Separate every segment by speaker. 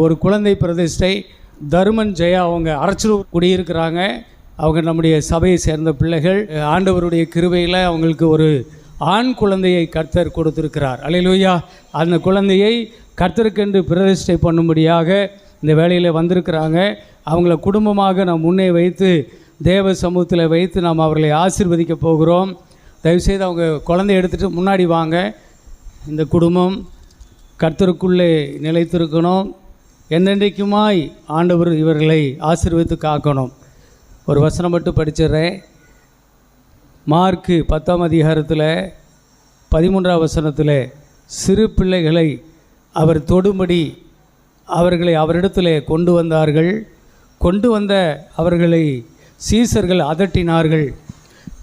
Speaker 1: ஒரு குழந்தை பிரதிஷ்டை. தருமன் ஜெயா அவங்க அரச்சலூர் குடியிருக்கிறாங்க. அவங்க நம்முடைய சபையை சேர்ந்த பிள்ளைகள். ஆண்டவருடைய கிருபையில் அவங்களுக்கு ஒரு ஆண் குழந்தையை கர்த்தர் கொடுத்திருக்கிறார். அல்லேலூயா. அந்த குழந்தையை கர்த்தருக்கென்று பிரதிஷ்டை பண்ணும்படியாக இந்த வேலையில் வந்திருக்கிறாங்க. அவங்கள குடும்பமாக நாம் முன்னே வைத்து தேவ சமூகத்தில் வைத்து நாம் அவர்களை ஆசீர்வதிக்க போகிறோம். தயவுசெய்து அவங்க குழந்தைய எடுத்துகிட்டு முன்னாடி வாங்க. இந்த குடும்பம் கர்த்தருக்குள்ளே நிலைத்திருக்கணும். என்றென்றைக்குமாய் ஆண்டவர் இவர்களை ஆசீர்வதித்து காக்கணும். ஒரு வசனம் மட்டும் படிச்சிடுறேன். மார்க்கு 10ஆம் அதிகாரத்தில் 13ஆம் வசனத்தில் சிறு பிள்ளைகளை அவர் தொடும்படி அவர்களை அவரிடத்தில் கொண்டு வந்தார்கள். கொண்டு வந்த அவர்களை சீசர்கள் அதட்டினார்கள்.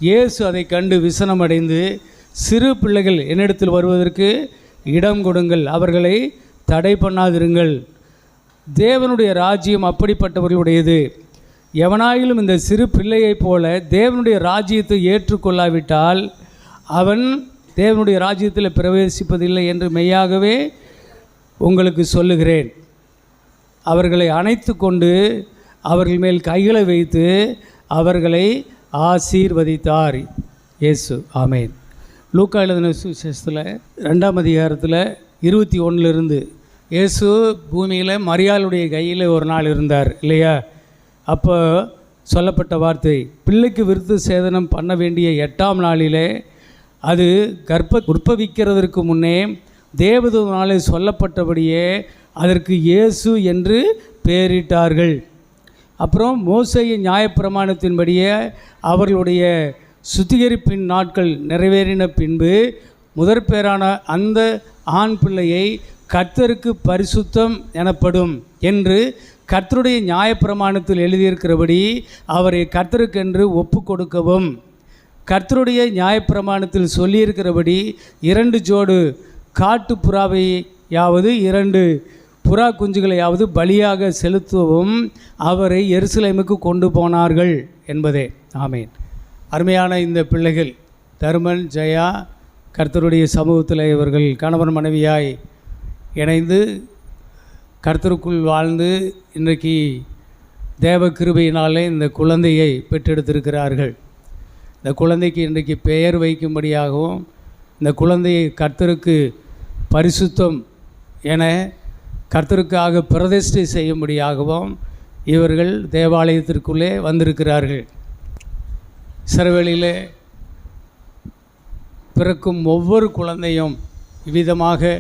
Speaker 1: இயேசு அதை கண்டு விசனமடைந்து, சிறு பிள்ளைகள் என்னிடத்தில் வருவதற்கு இடம் கொடுங்கள், அவர்களை தடை பண்ணாதிருங்கள், தேவனுடைய ராஜ்யம் அப்படிப்பட்டவர்களுடையது. எவனாயிலும் இந்த சிறு பிள்ளையைப் போல தேவனுடைய ராஜ்யத்தை ஏற்றுக்கொள்ளாவிட்டால் அவன் தேவனுடைய ராஜ்யத்தில் பிரவேசிப்பதில்லை என்று மெய்யாகவே உங்களுக்கு சொல்லுகிறேன். அவர்களை அணைத்து கொண்டு அவர்கள் மேல் கைகளை வைத்து அவர்களை ஆசீர்வதித்தார் இயேசு. ஆமேன். லூக்கா எழுதின சுவிசேஷத்தில் 2ஆம் அதிகாரத்தில் 21 இயேசு பூமியில் மரியாளுடைய கையில் ஒரு நாள் இருந்தார் இல்லையா? அப்போ சொல்லப்பட்ட வார்த்தை, பிள்ளைக்கு விருத்து சேதனம் பண்ண வேண்டிய 8ஆம் நாளிலே அது உற்பவிக்கிறதற்கு முன்னே தேவதூதனாலே சொல்லப்பட்டபடியே அதற்கு இயேசு என்று பெயரிட்டார்கள். அப்புறம் மோசேயின் நியாயப்பிரமாணத்தின்படியே அவர்களுடைய சுத்திகரிப்பின் நாட்கள் நிறைவேறின பின்பு முதற்பேரான அந்த ஆண் பிள்ளையை கர்த்தருக்கு பரிசுத்தம் எனப்படும் என்று கர்த்தருடைய நியாயப்பிரமாணத்தில் எழுதியிருக்கிறபடி அவரை கர்த்தருக்கென்று ஒப்பு கொடுக்கவும், கர்த்தருடைய நியாயப்பிரமாணத்தில் சொல்லியிருக்கிறபடி 2 ஜோடு காட்டு புறாவையாவது 2 புறா குஞ்சுகளையாவது பலியாக செலுத்தவும் அவரை எருசலேமுக்கு கொண்டு போனார்கள் என்பதே. ஆமேன். அருமையான இந்த பிள்ளைகள் தருமன் ஜெயா கர்த்தருடைய சமூகத்தில் இவர்கள் கணவன் மனைவியாய் இணைந்து கர்த்தருக்குள் வாழ்ந்து இன்றைக்கு தேவ கிருபையினாலே இந்த குழந்தையை பெற்றெடுத்திருக்கிறார்கள். இந்த குழந்தைக்கு இன்றைக்கு பெயர் வைக்கும்படியாகவும் இந்த குழந்தையை கர்த்தருக்கு பரிசுத்தம் என கர்த்தருக்காக பிரதிஷ்டை செய்யும்படியாகவும் இவர்கள் தேவாலயத்திற்குள்ளே வந்திருக்கிறார்கள். இஸ்ரவேலிலே பிறக்கும் ஒவ்வொரு குழந்தையும் இவ்விதமாக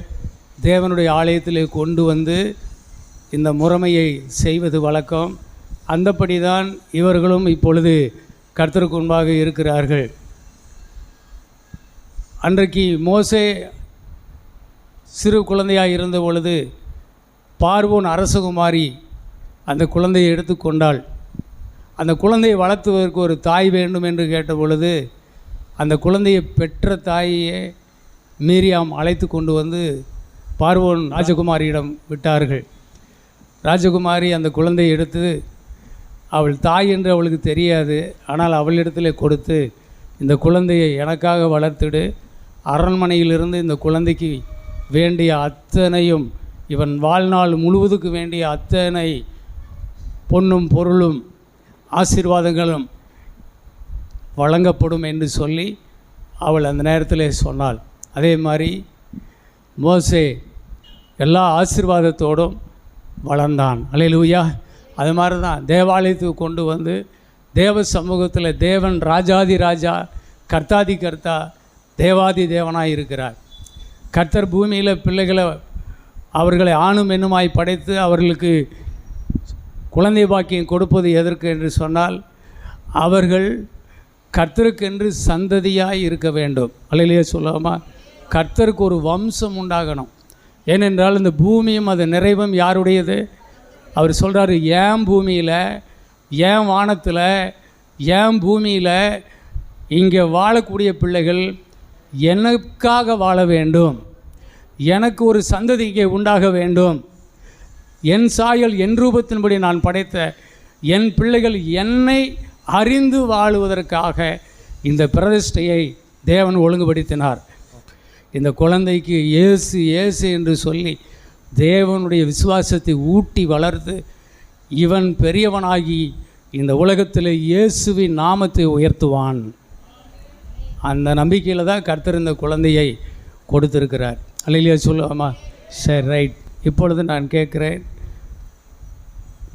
Speaker 1: தேவனுடைய ஆலயத்திலே கொண்டு வந்து இந்த முறைமையை செய்வது வழக்கம். அந்தப்படி தான் இவர்களும் இப்பொழுது கர்த்தருக்கு முன்பாக இருக்கிறார்கள். அன்றைக்கு மோசே சிறு குழந்தையாக இருந்த பொழுது பார்வோன் அரசகுமாரி அந்த குழந்தையை எடுத்துக்கொண்டாள். அந்த குழந்தையை வளர்த்துவதற்கு ஒரு தாய் வேண்டும் என்று கேட்ட பொழுது அந்த குழந்தையை பெற்ற தாயை மீரியாம் அழைத்து கொண்டு வந்து பார்வோன் ராஜகுமாரியிடம் விட்டார்கள். ராஜகுமாரி அந்த குழந்தையை எடுத்து, அவள் தாய் என்று அவளுக்கு தெரியாது, ஆனால் அவளிடத்தில் கொடுத்து, இந்த குழந்தையை எனக்காக வளர்த்துடு, அரண்மனையிலிருந்து இந்த குழந்தைக்கு வேண்டிய அத்தனையும், இவன் வாழ்நாள் முழுவதுக்கு வேண்டிய அத்தனை பொன்னும் பொருளும் ஆசீர்வாதங்களும் வழங்கப்படும் என்று சொல்லி அவள் அந்த நேரத்தில் சொன்னாள். அதே மாதிரி மோசே எல்லா ஆசீர்வாதத்தோடும் வளர்ந்தான். அல்லேலூயா. அது மாதிரி தான் தேவாலயத்துக்கு கொண்டு வந்து தேவ சமூகத்தில் தேவன் ராஜாதி ராஜா, கர்த்தாதி கர்த்தா, தேவாதி தேவனாக இருக்கிறார். கர்த்தர் பூமியில் பிள்ளைகளை அவர்களை ஆணும் பெண்ணுமாய் படைத்து அவர்களுக்கு குழந்தை பாக்கியம் கொடுப்பது எதற்கு என்று சொன்னால், அவர்கள் கர்த்தருக்கென்று சந்ததியாய் இருக்க வேண்டும். அல்லேலூயா சொல்லாமா? கர்த்தருக்கு ஒரு வம்சம் உண்டாகணும். ஏனென்றால் இந்த பூமியும் அது நிறைவும் யாருடையது? அவர் சொல்கிறாரு, ஏன் பூமியில், ஏன் வானத்தில், ஏன் பூமியில் இங்கே வாழக்கூடிய பிள்ளைகள் எனக்காக வாழ வேண்டும், எனக்கு ஒரு சந்ததி இங்கே உண்டாக வேண்டும், என் சாயல் என் ரூபத்தின்படி நான் படைத்த என் பிள்ளைகள் என்னை அறிந்து வாழுவதற்காக இந்த பிரதிஷ்டையை தேவன் ஒழுங்குபடுத்தினார். இந்த குழந்தைக்கு இயேசு இயேசு என்று சொல்லி தேவனுடைய விசுவாசத்தை ஊட்டி வளர்த்து இவன் பெரியவனாகி இந்த உலகத்தில் இயேசுவின் நாமத்தை உயர்த்துவான். அந்த நம்பிக்கையில் தான் கர்த்தர் இந்த குழந்தையை கொடுத்திருக்கிறார். அல்லேலூயா சொல்லுவாமா? சரி, ரைட். இப்பொழுது நான் கேட்குறேன்,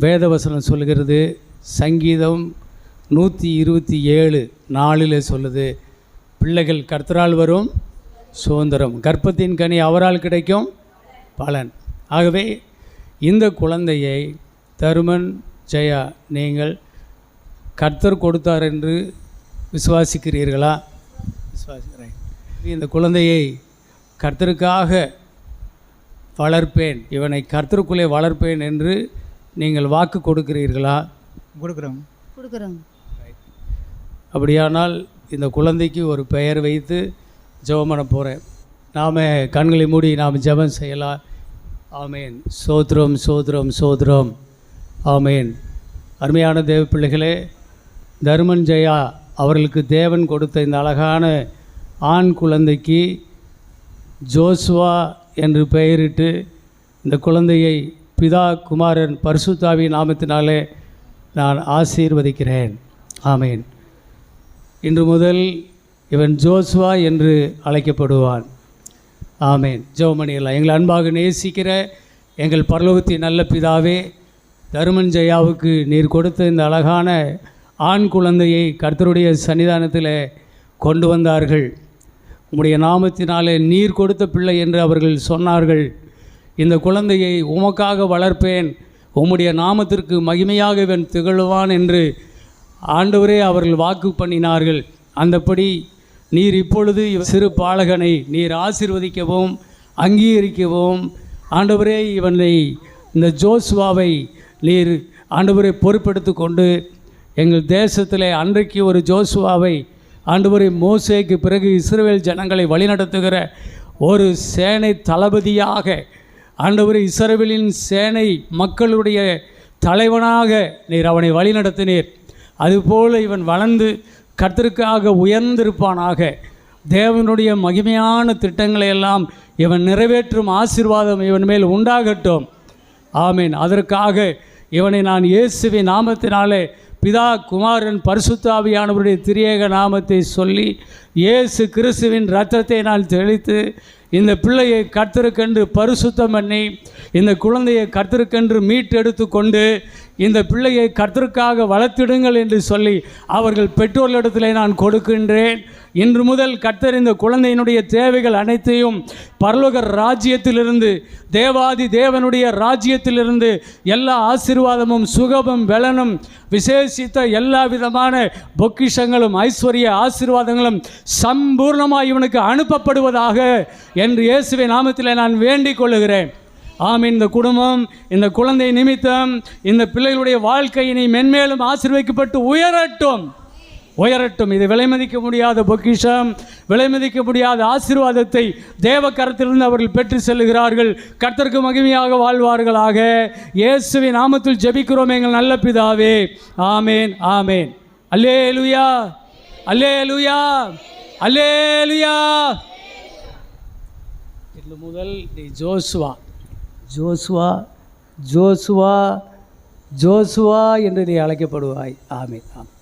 Speaker 1: வேதவசனம் சொல்லுகிறது, சங்கீதம் 127:4 சொல்லுது, பிள்ளைகள் கர்த்தரால் வரும் சுதந்திரம், கர்ப்பத்தின் கனி அவரால் கிடைக்கும் பலன். ஆகவே இந்த குழந்தையை தருமன் ஜெயா நீங்கள் கர்த்தர் கொடுத்தார் என்று விசுவாசிக்கிறீர்களா? விசுவாசிக்கிறேன். இந்த குழந்தையை கர்த்தருக்காக வளர்ப்பேன், இவனை கர்த்தருக்குள்ளே வளர்ப்பேன் என்று நீங்கள் வாக்கு கொடுக்கிறீர்களா?
Speaker 2: கொடுக்குறோம்.
Speaker 1: அப்படியானால் இந்த குழந்தைக்கு ஒரு பெயர் வைத்து ஜெபம் பண்ண போகிறேன். நாம் கண்களை மூடி நாம் ஜெபம் செய்யலாம். ஆமேன். சோத்ரம் சோத்ரம் சோத்ரம். ஆமேன். அருமையான தேவ பிள்ளைகளே, தர்மன் ஜெயா அவர்களுக்கு தேவன் கொடுத்த இந்த அழகான ஆண் குழந்தைக்கு ஜோசுவா என்று பெயரிட்டு இந்த குழந்தையை பிதா குமாரன் பரிசுத்தாவி நாமத்தினாலே நான் ஆசீர்வதிக்கிறேன். ஆமேன். இன்று முதல் இவன் ஜோசுவா என்று அழைக்கப்படுவான். ஆமேன். ஜெபமணியெல்லாம் எங்களை அன்பாக நேசிக்கிற எங்கள் பரலோகத்தின் நல்ல பிதாவே, தருமன் ஜெயாவுக்கு நீர் கொடுத்த இந்த அழகான ஆண் குழந்தையை கர்த்தருடைய சன்னிதானத்தில் கொண்டு வந்தார்கள். உம்முடைய நாமத்தினாலே நீர் கொடுத்த பிள்ளை என்று அவர்கள் சொன்னார்கள். இந்த குழந்தையை உமக்காக வளர்ப்பேன், உம்முடைய நாமத்திற்கு மகிமையாக இவன் திகழுவான் என்று ஆண்டவரே அவர்கள் வாக்கு பண்ணினார்கள். அந்தப்படி நீர் இப்பொழுது சிறு பாலகனை நீர் ஆசீர்வதிக்கவும் அங்கீகரிக்கவும் ஆண்டவரே இவனை இந்த ஜோசுவாவை நீர் ஆண்டவரை பொறுப்பெடுத்து கொண்டு எங்கள் தேசத்தில் அன்றைக்கு ஒரு ஜோசுவாவை ஆண்டவரை மோசேக்கு பிறகு இஸ்ரவேல் ஜனங்களை வழிநடத்துகிற ஒரு சேனை தளபதியாக ஆண்டவரை இஸ்ரவேலின் சேனை மக்களுடைய தலைவனாக நீர் அவனை வழிநடத்தினீர். அதுபோல் இவன் வளர்ந்து கர்த்தருக்காக உயர்ந்திருப்பானாக. தேவனுடைய மகிமையான திட்டங்களை எல்லாம் இவன் நிறைவேற்றும் ஆசீர்வாதம் இவன் மேல் உண்டாகட்டும். ஆமீன். அதற்காக இவனை நான் இயேசுவின் நாமத்தினாலே பிதா குமாரன் பரிசுத்த ஆவியானவருடைய திரியேக நாமத்தை சொல்லி இயேசு கிறிஸ்துவின் இரத்தத்தை நான் தெளித்து இந்த பிள்ளையை கர்த்தருக்கென்று பரிசுத்தம் பண்ணி இந்த குழந்தையை கர்த்தருக்கென்று மீட்டெடுத்து கொண்டு இந்த பிள்ளையை கர்த்தருக்காக வளர்த்திடுங்கள் என்று சொல்லி அவர்கள் பெற்றோர்களிடத்தில் நான் கொடுக்கின்றேன். இன்று முதல் கர்த்தர் இந்த குழந்தையினுடைய தேவைகள் அனைத்தையும் பரலோக ராஜ்யத்திலிருந்து தேவாதி தேவனுடைய ராஜ்யத்திலிருந்து எல்லா ஆசீர்வாதமும் சுகமும் பலனும் விசேஷித்த எல்லா விதமான பொக்கிஷங்களும் ஐஸ்வர்ய ஆசீர்வாதங்களும் சம்பூர்ணமாக இவனுக்கு அனுப்பப்படுவதாக என்று இயேசுவின் நாமத்தில் நான் வேண்டிக் கொள்ளுகிறேன். ஆமீன். இந்த குடும்பம் இந்த குழந்தை நிமித்தம் இந்த பிள்ளைகளுடைய வாழ்க்கையினை மென்மேலும் ஆசீர்வதிக்கப்பட்டு உயரட்டும் உயரட்டும். இது விலைமதிக்க முடியாத பொக்கிஷம், விலைமதிக்க முடியாத ஆசீர்வாதத்தை தேவ கரத்திலிருந்து அவர்கள் பெற்று செல்லுகிறார்கள். கர்த்தருக்கு மகிமையாக வாழ்வார்களாக. இயேசுவின் நாமத்தில் ஜெபிக்கிறோம் எங்கள் நல்ல பிதாவே. ஆமேன் ஆமேன். அல்லேலூயா அல்லேலூயா அல்லேலூயா. இன்று முதல் நீ ஜோசுவா ஜோசுவா ஜோசுவா ஜோசுவா என்று நீ அழைக்கப்படுவாய். ஆமேன் ஆமேன்.